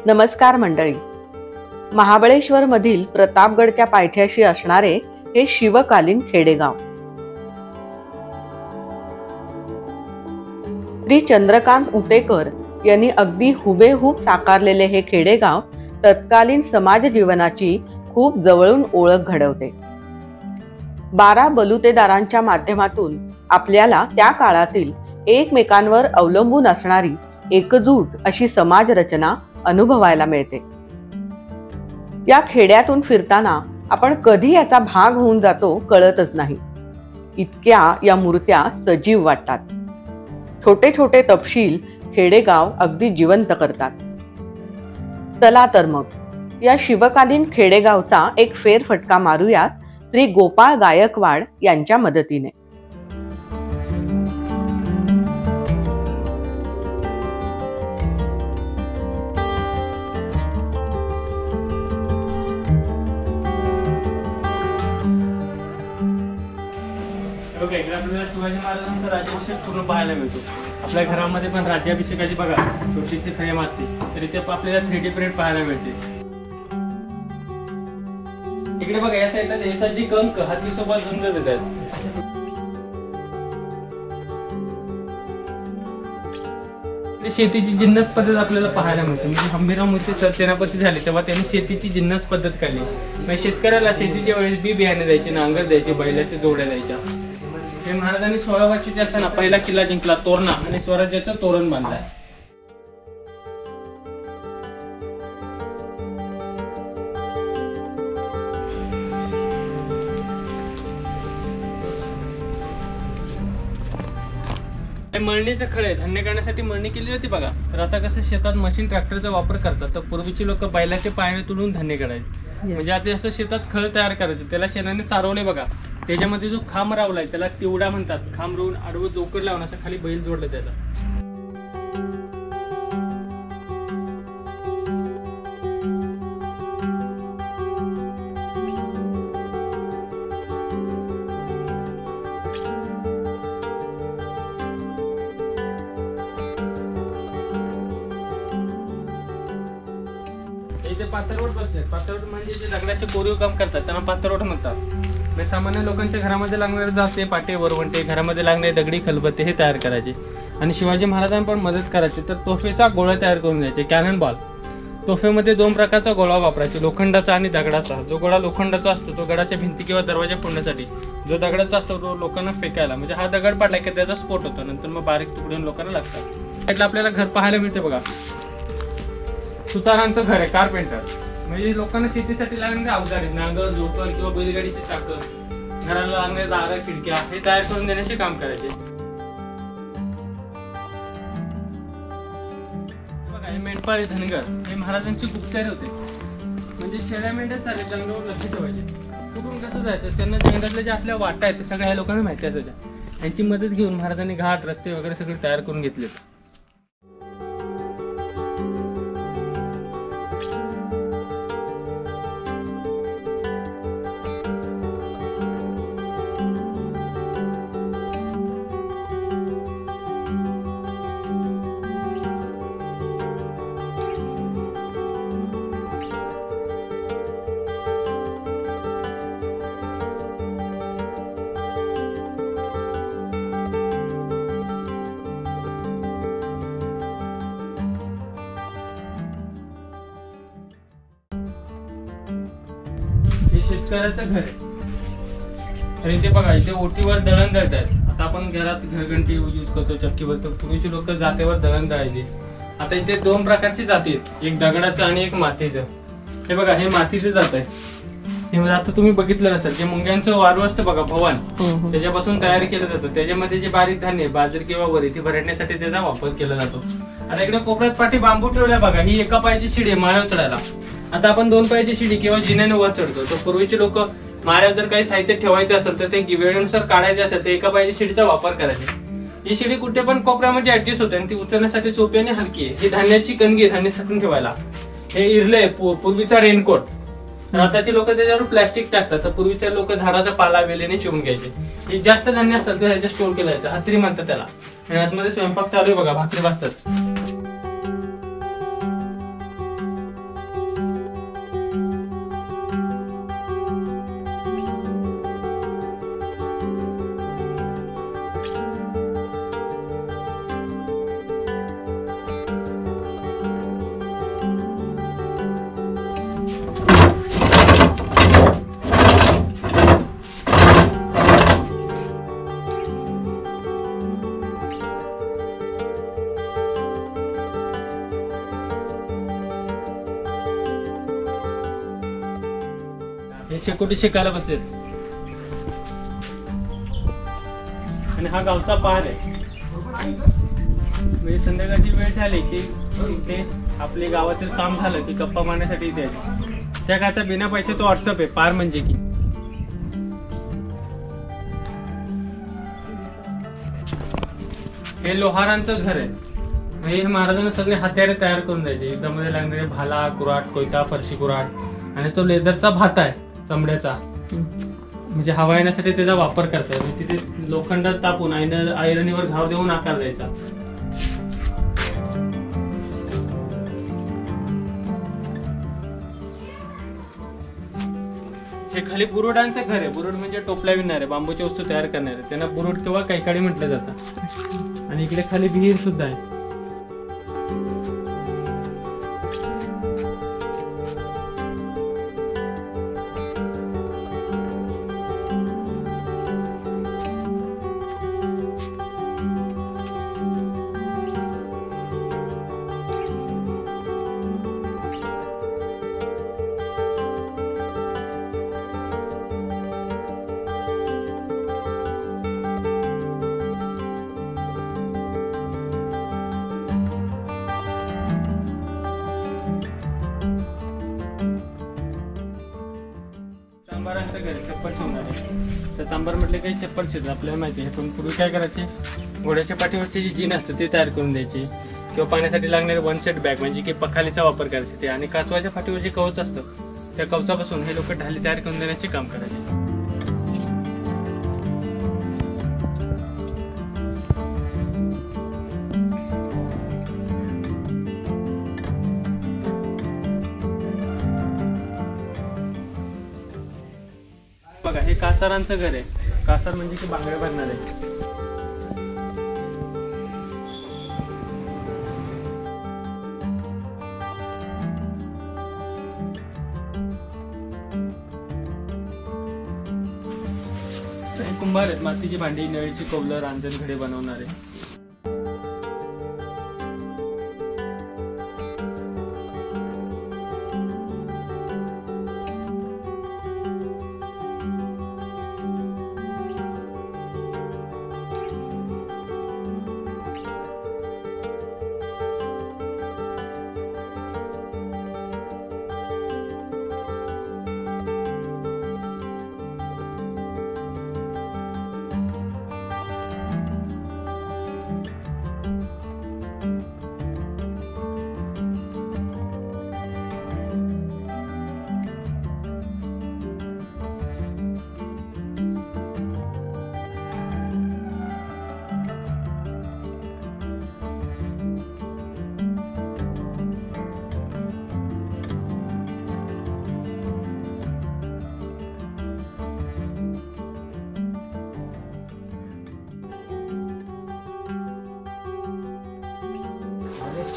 नमस्कार मंडळी. महाबळेश्वर मधील प्रतापगडच्या पायथ्याशी असणारे हे शिवकालीन खेडेगाव. श्री चंद्रकांत उतेकर यांनी अगदी हुबेहूब साकारलेले हे खेडेगाव तत्कालीन समाज जीवनाची खूप जवळून ओळख घडवते. 12 बलुतेदारांच्या माध्यमातून आपल्याला त्या काळातील एकमेकांवर अवलंबून असणारी एकजूट अशी समाज रचना अनुभवायला मिळते. या खेड्यातून फिरताना आपण कधी याचा भाग होऊन जातो कळतच नाही. इतक्या या मूर्त्या सजीव वाटतात. छोटे छोटे तपशील खेडेगाव अगदी जिवंत करतात. चला तर मग या शिवकालीन खेडेगावचा एक फेरफटका मारूयात श्री गोपाळ गायकवाड यांच्या मदतीने. आपल्याला शिवाजी महाराजांचा राज्याभिषेक पूर्ण पाहायला मिळतो. आपल्या घरामध्ये पण राज्याभिषेकाची बघा छोटीशी फ्रेम असते, तरी ते आपल्याला 3D प्रिंट पाहायला मिळते. इकडे बघा या साईडला देशाची कंक हातीसोबत झुंज देतात. शेतीची जिन्नस पद्धत आपल्याला पाहायला मिळते. म्हणजे हंबीराव मोहिते सरसेनापती झाले तेव्हा त्यांनी शेतीची जिन्नस पद्धत काढली. म्हणजे शेतकऱ्याला शेतीच्या वेळेस बी बियाणे द्यायचे, नांगर द्यायचे, बैलाच्या जोड्या द्यायच्या. हे महाराजांनी 16 वर्षाचे असताना पहिला किल्ला जिंकला तोरणा आणि स्वराज्याचं तोरण बांधलाय. मळणीचं खळे धान्य काढण्यासाठी मळणी केली होती बघा. तर आता कसं शेतात मशीन ट्रॅक्टरचा वापर करतात, तर पूर्वीची लोक बैलाचे पायाने तुडून धान्य काढायचे. म्हणजे आता असं शेतात खळ तयार करायचं, त्याला शेणाने चारवले बघा. त्याच्यामध्ये जो खांब रावलाय त्याला तिवडा म्हणतात. खांब रोवून आडवं चौकट लावून असं खाली बैल जोडलं त्याला. इथे पातळवट बसले. पातळवट म्हणजे जे दगडाचे कोरीव काम करतात त्यांना पातळवट म्हणतात. सामान्य लोकांच्या घरामध्ये लागणारे जाते, पाटे, वरवंटे, घरामध्ये लागणारे दगडी खलबत्ते हे तयार करायचे. आणि शिवाजी महाराजांना पण मदत करायची. तर तोफेचा गोळा तयार करून द्यायचे, कॅनन बॉल. तोफेमध्ये 2 प्रकारचा गोळा वापरायचे, लोखंडाचा आणि दगडाचा. जो गोळा लोखंडाचा असतो तो गडाच्या भिंती किंवा दरवाजा फोडण्यासाठी, जो दगडाचा असतो तो लोकांना फेकायला. म्हणजे हा दगड पडला की त्याचा स्फोट होतो, नंतर मग बारीक तुकडून लोकांना लागतात. त्यातलं आपल्याला घर पाहायला मिळते बघा. सुतारांचं घर आहे, कारपेंटर. म्हणजे लोकांना शेतीसाठी लागणारे अवजार आहेत, नांगर, जोकर किंवा बैलगाडीचे चाकं, घराला लागणारे दारं, खिडक्या हे तयार करून देण्याचे काम करायचे. बघा हे मेंढपाळी धनगर हे महाराजांचे गुप्तहेर होते. म्हणजे शेळ्या मेंढ्या चालेल जंगलावर लक्ष ठेवायचे. कुठून कसं जायचं त्यांना जंगलातल्या ज्या आपल्या वाटा आहेत ते सगळ्या ह्या लोकांना माहिती असायच्या. यांची मदत घेऊन महाराजांनी घाट, रस्ते वगैरे सगळे तयार करून घेतले. शेतकऱ्याचं घर आहे. आणि ते बघा इथे ओटीवर दळण दळतात. आता आपण घरात घरघंटी यूज करतो, चक्कीवर. तर पूर्वीची लोक जातेवर दळण दळायचे. आता इथे 2 प्रकारची जाती आहेत, एक दगडाचं आणि एक मातीचं. हे बघा हे मातीचं जात आहे. हे आता तुम्ही बघितलं नसेल, जे मुंग्यांचं वारू असतं बघा भवन, त्याच्यापासून तयार केलं जातं. त्याच्यामध्ये जे बारीक धान्य बाजरी किंवा वरी ती भरडण्यासाठी त्याचा वापर केला जातो. आता इकडे कोपऱ्यात पाठी बांबू ठेवलाय बघा. ही एका पायाची शिडी आहे माळ्यावर चढायला. आता आपण 2 पायाची शिडी किंवा जिन्याने वर चढतो. तर पूर्वीचे लोक माळ्यावर जर काही साहित्य ठेवायचं असेल तर ते वेळेनुसार काढायचे असेल तर एका पायाची शिडीचा वापर करायचे. ही शिडी कुठे पण कोपऱ्यामध्ये ऍडजस्ट होते आणि ती उचलण्यासाठी सोपी आणि हलकी आहे. ही धान्याची कणगी आहे, धान्य साठवून ठेवायला. हे इरले पूर्वीचा रेनकोट. तर आताची लोक त्याच्यावर प्लास्टिक टाकतात. तर पूर्वीचे लोक झाडाचा पाला वेलीने चिवून घ्यायचे. हे जास्त धान्य असतात तर ह्याच्या स्टोर केलं जायचं. हातरी म्हणतात त्याला. आणि आतमध्ये स्वयंपाक चालू आहे बघा, भाकरी भाजतात. शेकोटी शिकायला बसलेत. आणि हा गावचा पहार आहे. म्हणजे संध्याकाळची वेळ झाली की इथे आपले गावातील काम झालं की गप्पा मारण्यासाठी इथे यायचे. त्या काळचा बिना पैशाचा व्हॉट्सअप आहे पार म्हणजे की. हे लोहारांचं घर आहे. हे महाराजांना सगळे हत्यारे तयार करून द्यायचे. युद्धामध्ये लागणारे भाला, कुऱ्हाड, कोयता, फरशी कुऱ्हाड आणि तो लेदरचा भाता आहे चमड्याचा. म्हणजे हवा येण्यासाठी त्याचा वापर करतात. म्हणजे तिथे लोखंडात तापून आयरणीवर घाव देऊन आकार द्यायचा. हे खाली बुरुडांचं घर आहे. बुरुड म्हणजे टोपल्या विणणारे, बांबूच्या वस्तू तयार करणारे, त्यांना बुरुड किंवा कैकाडी म्हटलं जातं. आणि इकडे खाली विहीर सुद्धा आहे. चांभारांचं घर चप्पल शिवणारे. तर चांभार म्हटले काही चप्पल शिवतात आपल्याला माहिती आहे. पण पूर्वी काय करायचे, घोड्याच्या पाठीवरची जी जीन असतं ते तयार करून द्यायची. किंवा पाण्यासाठी लागणारे वन सेट बॅग म्हणजे की पखालीचा वापर करायचे ते. आणि कासवाच्या पाठीवर जे कवच असतं त्या कवचापासून हे लोक ढाली तयार करून देण्याचे काम करायचे. बघा हे कासारांचं घर आहे. कासार म्हणजे की बांगड्या भरणार आहे. हे कुंभार आहेत. मातीची भांडी, नळीची कौलं, रांजण, घडे बनवणारे.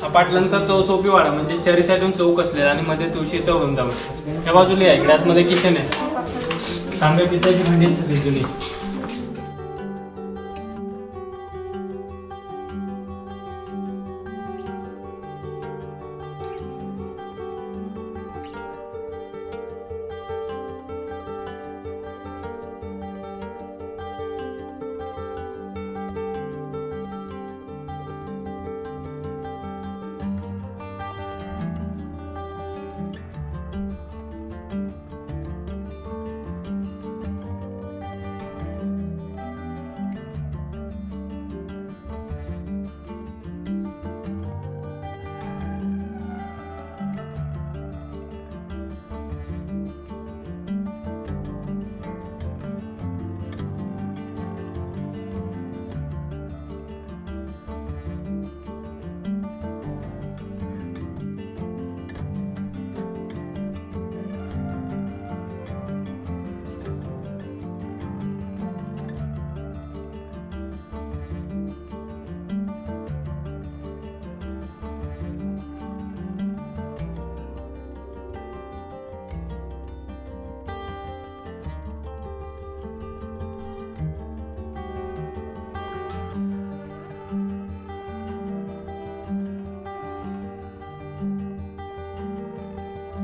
हा पाटलांचा चौसोपी वाडा म्हणजे चारी साईडून चौक असलेला आणि मध्ये तुळशीचा वृंदावन. त्या बाजूला आहे. इकडे आतमध्ये किचन आहे. तांब्या पितळाची भांडी सगळी जुनी.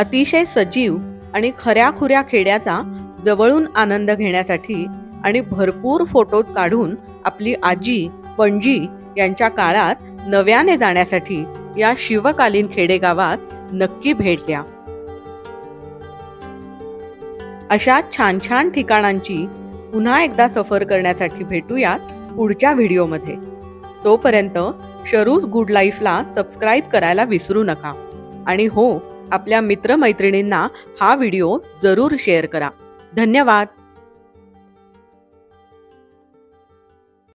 अतिशय सजीव आणि खऱ्याखुऱ्या खेड्याचा जवळून आनंद घेण्यासाठी आणि भरपूर फोटोज काढून आपली आजी पणजी यांच्या काळात नव्याने जाण्यासाठी या शिवकालीन खेडेगावात नक्की भेट द्या. अशा छान छान ठिकाणांची पुन्हा एकदा सफर करण्यासाठी भेटूयात पुढच्या व्हिडिओमध्ये. तोपर्यंत शरूज गुड लाईफला सबस्क्राईब करायला विसरू नका. आणि हो, आपल्या मित्रमैत्रिणींना हा व्हिडिओ जरूर शेअर करा. धन्यवाद.